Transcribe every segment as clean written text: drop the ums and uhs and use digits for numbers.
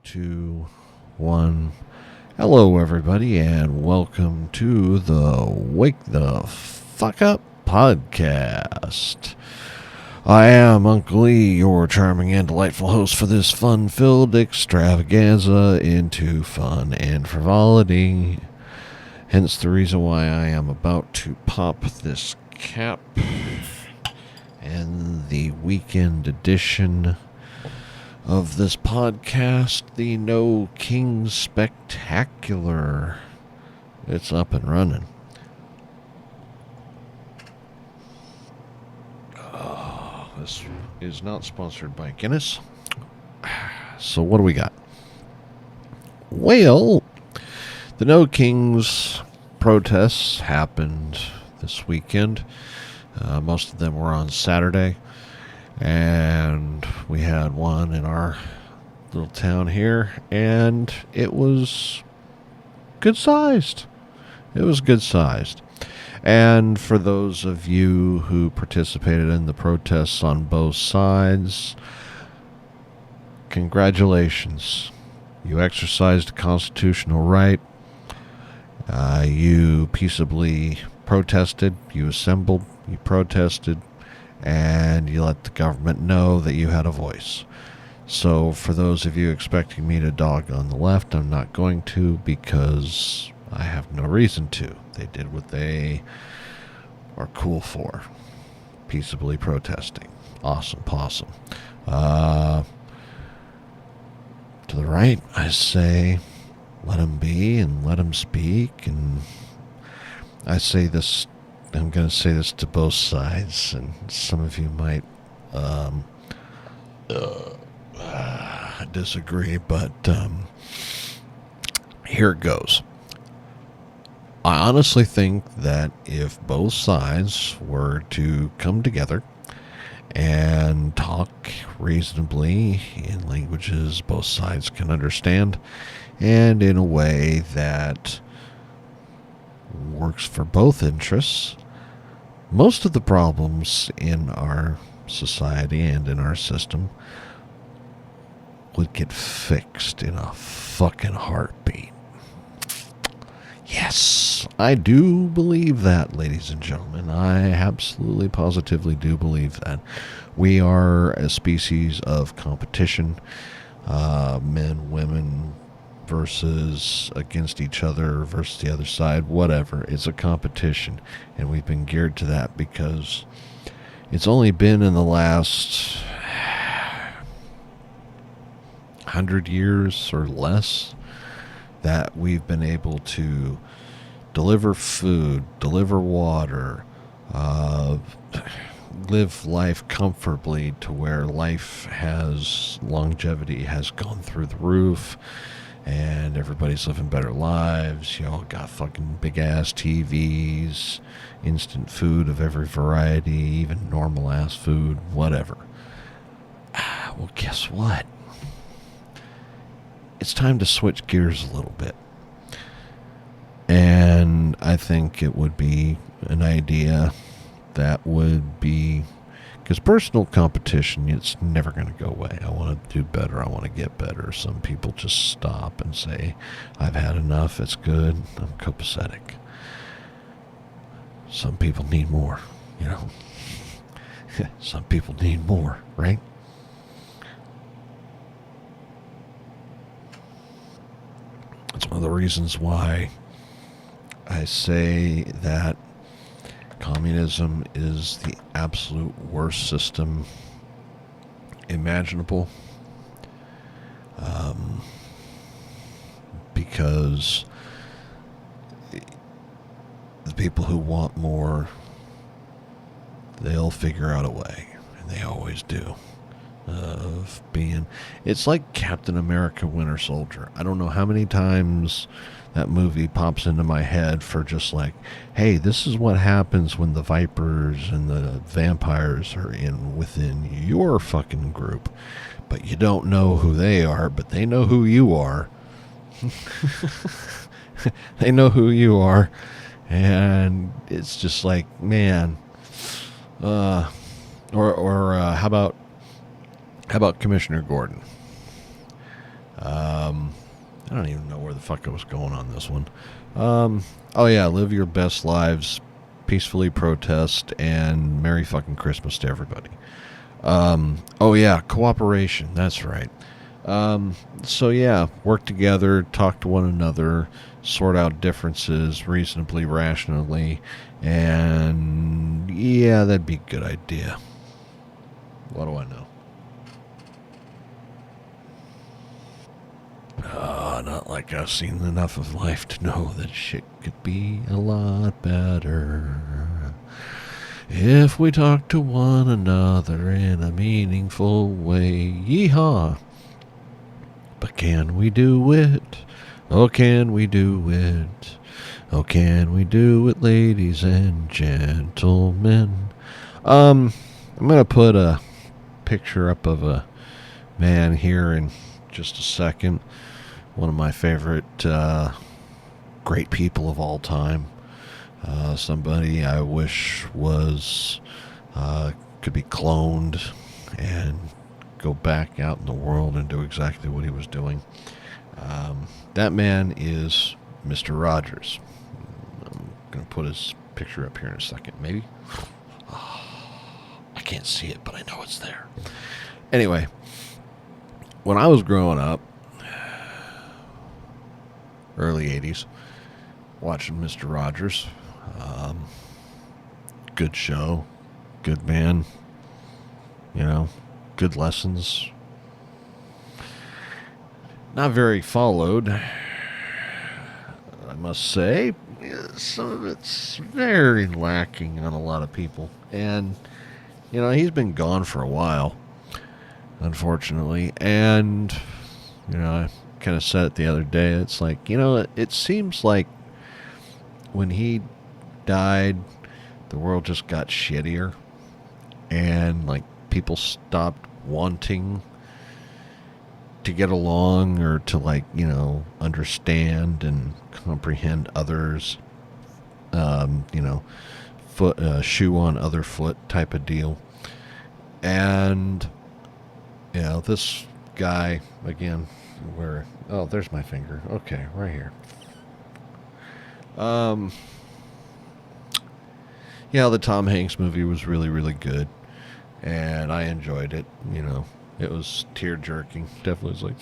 2, 1. Hello, everybody, and welcome to the Wake the Fuck Up podcast. I am Uncle Lee, your charming and delightful host for this fun-filled extravaganza into fun and frivolity. Hence the reason why I am about to pop this cap and the weekend edition of this podcast, the No Kings Spectacular. It's up and running. This is not sponsored by Guinness. So what do we got? Well, the No Kings protests happened this weekend. Most of them were on Saturday. And we had one in our little town here, and it was good sized. It was good sized. And for those of you who participated in the protests on both sides, congratulations. You exercised a constitutional right. You peaceably protested. You assembled. You protested. And you let the government know that you had a voice. So for those of you expecting me to dog on the left, I'm not going to, because I have no reason to. They did what they are cool for. Peaceably protesting. Awesome possum. To the right, I say, let them be and let them speak. And I say this, I'm going to say this to both sides, and some of you might disagree, but here it goes. I honestly think that if both sides were to come together and talk reasonably in languages both sides can understand, and in a way that works for both interests, most of the problems in our society and in our system would get fixed in a fucking heartbeat. Yes, I do believe that, ladies and gentlemen. I absolutely, positively do believe that. We are a species of competition, men, women, versus against each other, versus the other side, whatever. It's a competition, and we've been geared to that because it's only been in the last 100 years or less that we've been able to deliver food, deliver water, live life comfortably to where life has longevity has gone through the roof. And everybody's living better lives. You all got fucking big-ass TVs, instant food of every variety, even normal-ass food, whatever. Well, guess what? It's time to switch gears a little bit. And I think it would be an idea that would be... Because personal competition, it's never going to go away. I want to do better. I want to get better. Some people just stop and say, I've had enough. It's good. I'm copacetic. Some people need more, you know. Some people need more, right? That's one of the reasons why I say that communism is the absolute worst system imaginable, because the people who want more, they'll figure out a way, and they always do, of being... It's like Captain America Winter Soldier. I don't know how many times that movie pops into my head for just like, hey, this is what happens when the vipers and the vampires are within your fucking group. But you don't know who they are, but they know who you are. They know who you are. And it's just like, man. How about Commissioner Gordon? I don't even know where the fuck I was going on this one. Oh yeah, live your best lives, peacefully protest, and Merry fucking Christmas to everybody. Oh yeah, cooperation. That's right. So yeah, work together, talk to one another, sort out differences reasonably, rationally, and yeah, that'd be a good idea. What do I know? Not like I've seen enough of life to know that shit could be a lot better if we talk to one another in a meaningful way. Yeehaw! But can we do it? Oh, can we do it? Oh, can we do it, ladies and gentlemen? I'm gonna put a picture up of a man here in just a second. One of my favorite great people of all time. Somebody I wish was could be cloned and go back out in the world and do exactly what he was doing. That man is Mr. Rogers. I'm going to put his picture up here in a second, maybe. I can't see it, but I know it's there. Anyway, when I was growing up, early 80s, watching Mr. Rogers, good show, good man, good lessons. Not very followed, I must say. Some of it's very lacking on a lot of people. And, he's been gone for a while, unfortunately. And, I kind of said it the other day. It's like, it seems like when he died, the world just got shittier. And, like, people stopped wanting to get along or to, like, understand and comprehend others. Shoe on other foot type of deal. And, this guy, again, there's my finger. Okay, right here. The Tom Hanks movie was really, really good. And I enjoyed it, It was tear-jerking. Definitely was like,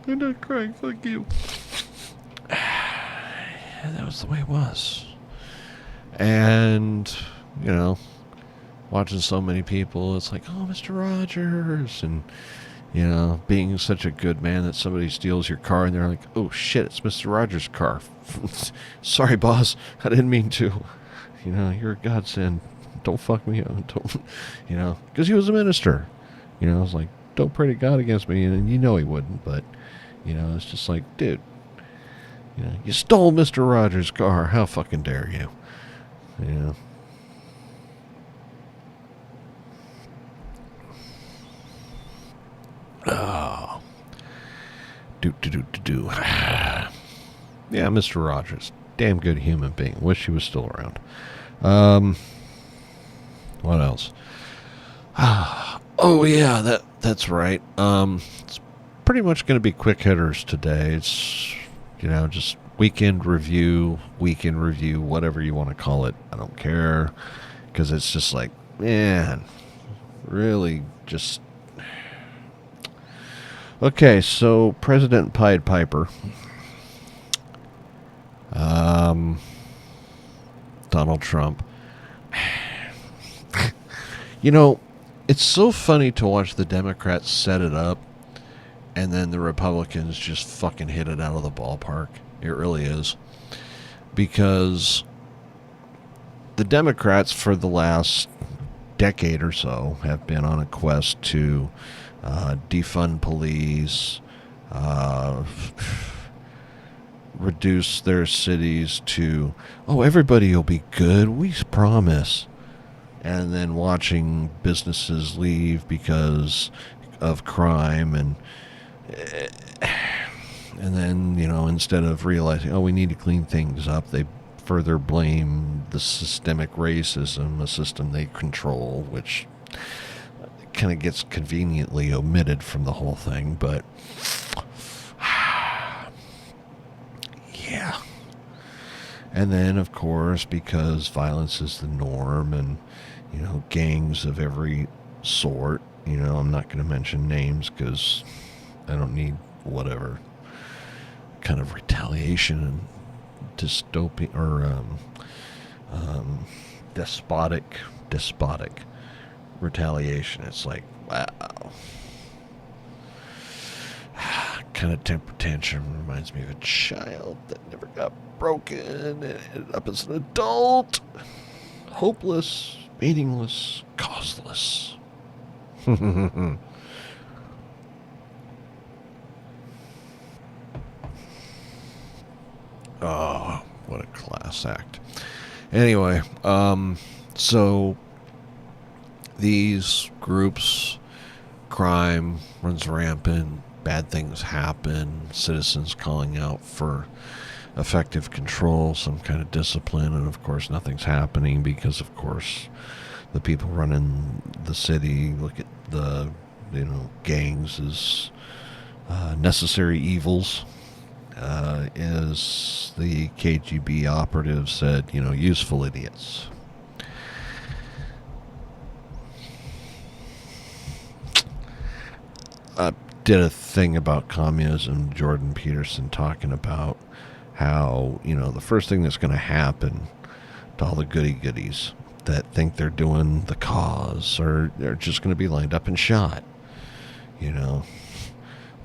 I'm not crying, fuck you. That was the way it was. And, watching so many people, it's like, oh, Mr. Rogers. And, being such a good man that somebody steals your car and they're like, oh, shit, it's Mr. Rogers' car. Sorry, boss. I didn't mean to. You're a godsend. Don't fuck me up. Don't, because he was a minister. I was like, don't pray to God against me. And he wouldn't. But, it's just like, dude, you stole Mr. Rogers' car. How fucking dare you? Oh. Do. Yeah, Mr. Rogers. Damn good human being. Wish he was still around. What else? Oh, yeah, that's right. It's pretty much going to be quick hitters today. It's, just weekend review, whatever you want to call it. I don't care. Because it's just like, man, really just... Okay, so President Pied Piper. Donald Trump. It's so funny to watch the Democrats set it up and then the Republicans just fucking hit it out of the ballpark. It really is. Because the Democrats for the last decade or so have been on a quest to defund police, reduce their cities to, everybody will be good, we promise. And then watching businesses leave because of crime and then, instead of realizing, we need to clean things up, they further blame the systemic racism, a system they control, which kind of gets conveniently omitted from the whole thing. But And then, of course, because violence is the norm and, gangs of every sort, I'm not going to mention names because I don't need whatever kind of retaliation and dystopian or despotic retaliation. It's like, wow. Kind of temper tantrum reminds me of a child that never got broken and ended up as an adult. Hopeless, meaningless, causeless. Oh, what a class act. Anyway, so these groups, crime runs rampant, bad things happen, citizens calling out for effective control, some kind of discipline, and of course nothing's happening because, of course, the people running the city look at the, gangs as necessary evils. As the KGB operative said, useful idiots. I did a thing about communism, Jordan Peterson talking about how, the first thing that's going to happen to all the goody-goodies that think they're doing the cause or they're just going to be lined up and shot. We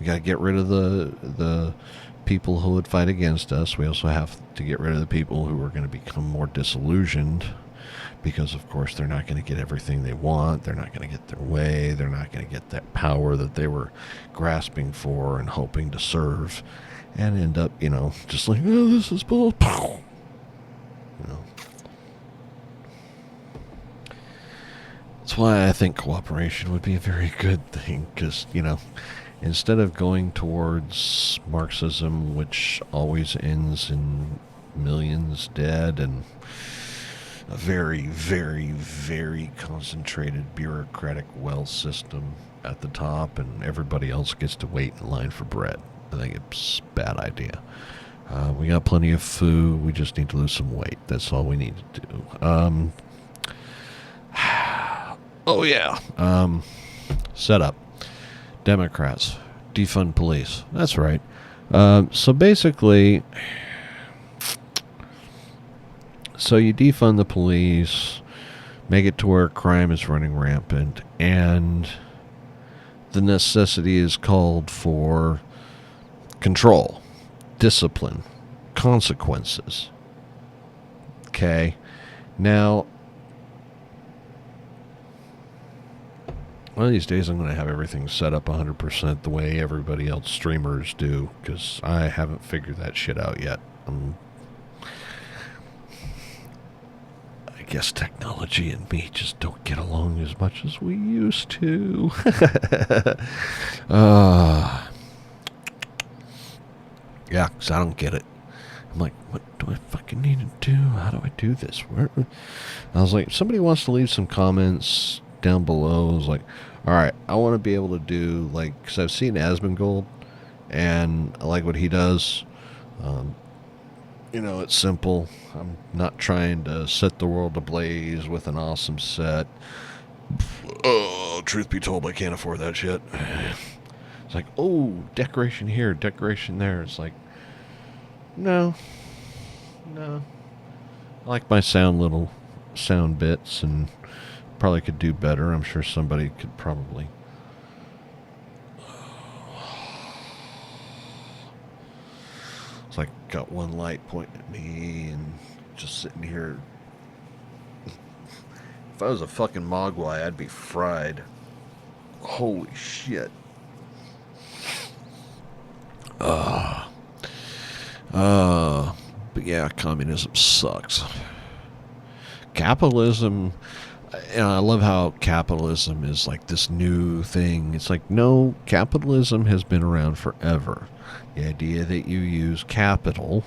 got to get rid of the people who would fight against us. We also have to get rid of the people who are going to become more disillusioned because, of course, they're not going to get everything they want. They're not going to get their way. They're not going to get that power that they were grasping for and hoping to serve and end up, just like, oh, this is bull. That's why I think cooperation would be a very good thing because, instead of going towards Marxism, which always ends in millions dead and a very, very, very concentrated bureaucratic wealth system at the top and everybody else gets to wait in line for bread. I think it's a bad idea. We got plenty of food. We just need to lose some weight. That's all we need to do. Oh, yeah. Setup. Democrats. Defund police. That's right. So basically, you defund the police, make it to where crime is running rampant, and the necessity is called for control, discipline, consequences. Okay? Now, one of these days I'm going to have everything set up 100% the way everybody else streamers do, because I haven't figured that shit out yet. I guess technology and me just don't get along as much as we used to. Yeah, because I don't get it. I'm like, what do I fucking need to do? How do I do this? Where? I was like, if somebody wants to leave some comments down below. I was like, all right, I want to be able to do, like, because I've seen Asmongold, and I like what he does. It's simple. I'm not trying to set the world ablaze with an awesome set. Oh, truth be told, I can't afford that shit. It's like, oh, decoration here, decoration there. It's like, no. I like my little sound bits, and probably could do better. I'm sure somebody could probably. It's like got one light pointing at me and just sitting here. If I was a fucking mogwai, I'd be fried. Holy shit. But yeah, communism sucks. Capitalism, I love how capitalism is like this new thing. It's like, no, capitalism has been around forever. The idea that you use capital,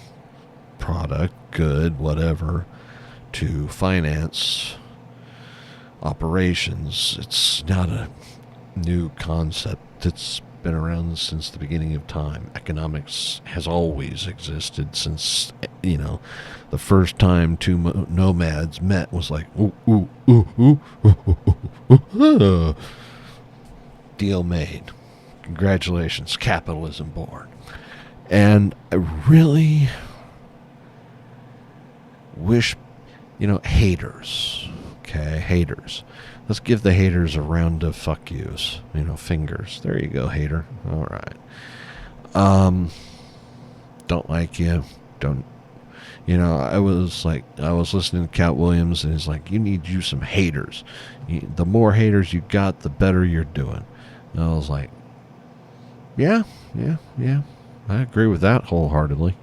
product, good, whatever, to finance operations, it's not a new concept. It's been around since the beginning of time. Economics has always existed since, the first time two nomads met was like, ooh, ooh, ooh, ooh, ooh, ooh, ooh. Deal made. Congratulations, capitalism born. And I really wish, haters. Okay, haters. Let's give the haters a round of fuck yous. Fingers. There you go, hater. All right. Don't like you. Don't. I was listening to Cat Williams, and he's like, you need some haters. The more haters you got, the better you're doing. And I was like, yeah. I agree with that wholeheartedly.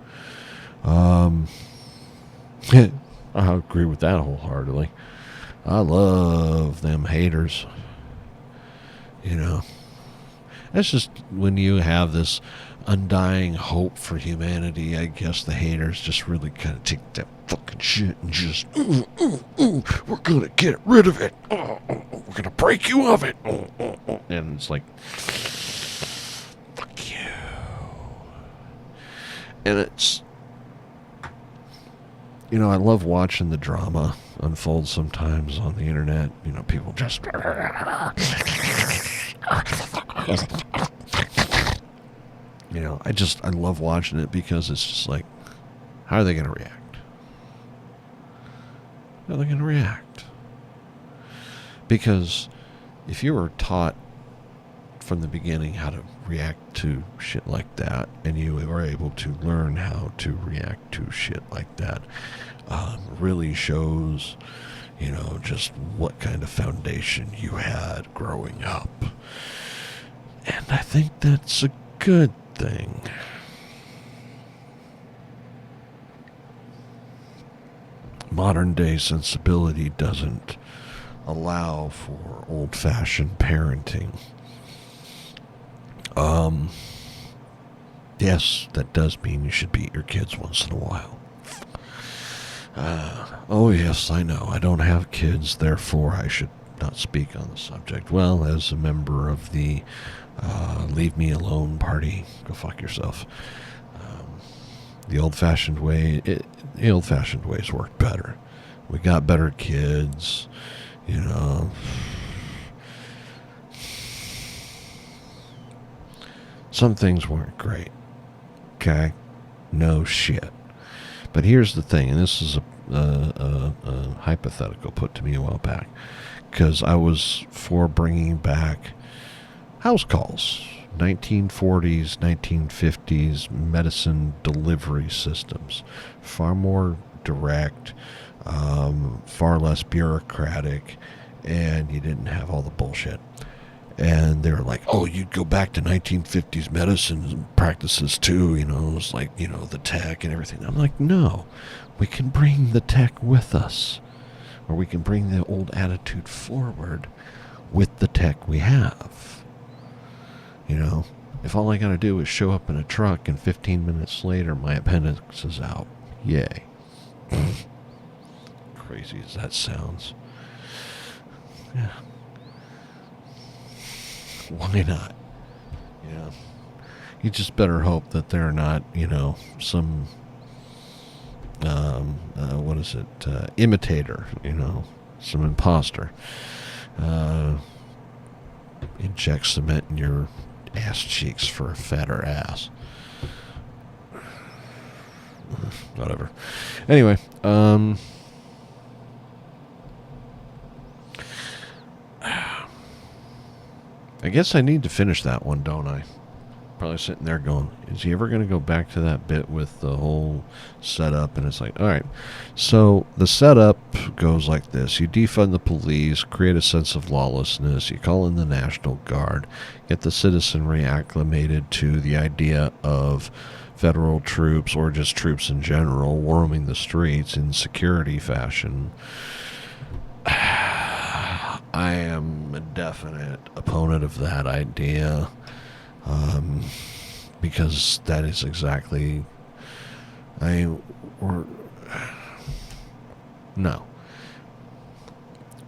I agree with that wholeheartedly. I love them haters. That's just when you have this undying hope for humanity. I guess the haters just really kind of take that fucking shit and just, we're gonna get rid of it. We're gonna break you of it. And it's like, fuck you. And it's, I love watching the drama unfold sometimes on the internet. People just, I love watching it because it's just like, how are they going to react? How are they going to react? Because if you were taught from the beginning how to react to shit like that, and you were able to learn how to react to shit like that, really shows, just what kind of foundation you had growing up. And I think that's a good thing. Modern day sensibility doesn't allow for old-fashioned parenting. Yes, that does mean you should beat your kids once in a while. Oh yes, I know. I don't have kids, therefore I should not speak on the subject. Well, as a member of the Leave Me Alone party, go fuck yourself. The old-fashioned ways worked better. We got better kids, Some things weren't great. Okay? No shit. But here's the thing, and this is a hypothetical put to me a while back, because I was for bringing back house calls. 1940s, 1950s medicine delivery systems. Far more direct, far less bureaucratic, and you didn't have all the bullshit. And they were like, oh, you'd go back to 1950s medicine practices too, it's like, the tech and everything. I'm like, no, we can bring the tech with us. Or we can bring the old attitude forward with the tech we have. If all I got to do is show up in a truck and 15 minutes later my appendix is out. Yay. Crazy as that sounds. Yeah. Why not? You just better hope that they're not, some, imitator, some imposter. Inject cement in your ass cheeks for a fatter ass. Whatever. Anyway, I guess I need to finish that one, don't I? Probably sitting there going, is he ever going to go back to that bit with the whole setup? And it's like, all right. So the setup goes like this. You defund the police, create a sense of lawlessness. You call in the National Guard, get the citizenry acclimated to the idea of federal troops or just troops in general roaming the streets in security fashion. I am a definite opponent of that idea, because that is exactly, no.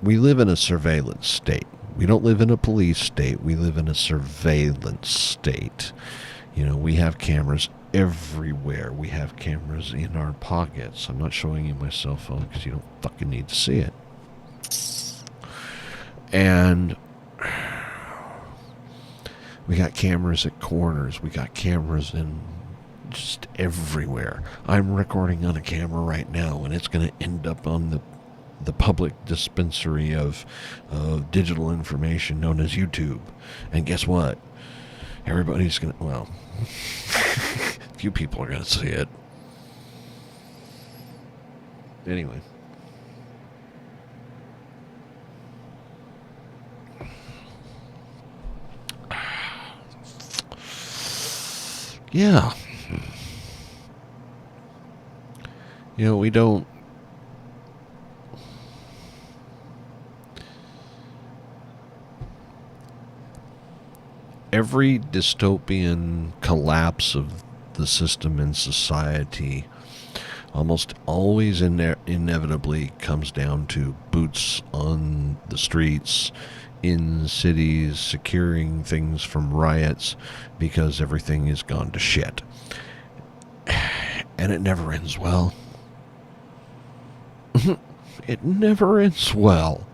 We live in a surveillance state. We don't live in a police state. We live in a surveillance state. We have cameras everywhere. We have cameras in our pockets. I'm not showing you my cell phone because you don't fucking need to see it. And we got cameras at corners. We got cameras in just everywhere. I'm recording on a camera right now, and it's going to end up on the public dispensary of digital information known as YouTube. And guess what? Everybody's going to, well, few people are going to see it. Anyway. Yeah. We don't. Every dystopian collapse of the system in society almost always inevitably comes down to boots on the streets in cities, securing things from riots because everything has gone to shit. And it never ends well. It never ends well.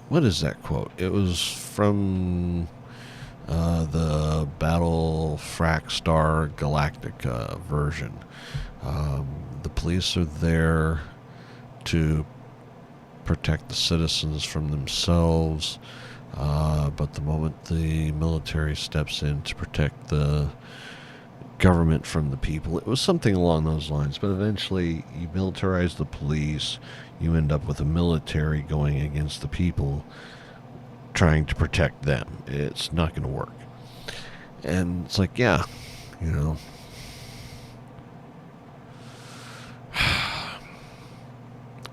What is that quote? It was from the Battle Star Galactica version. The police are there to protect the citizens from themselves, but the moment the military steps in to protect the government from the people, it was something along those lines. But eventually, you militarize the police, you end up with a military going against the people, trying to protect them. It's not going to work. And it's like, yeah,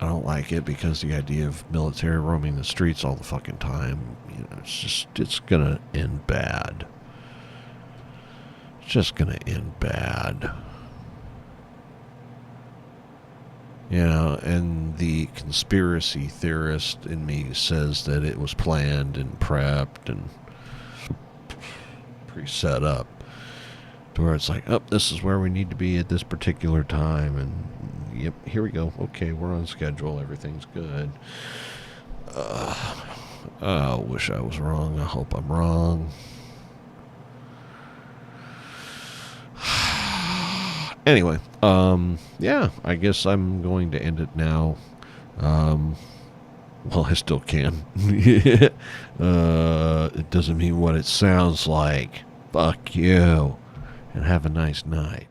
I don't like it because the idea of military roaming the streets all the fucking time, it's gonna end bad. It's just gonna end bad. And the conspiracy theorist in me says that it was planned and prepped and pre-set up to where it's like, oh, this is where we need to be at this particular time, and yep, here we go. Okay, we're on schedule. Everything's good. I wish I was wrong. I hope I'm wrong. Anyway, yeah, I guess I'm going to end it now. Well, I still can. It doesn't mean what it sounds like. Fuck you. And have a nice night.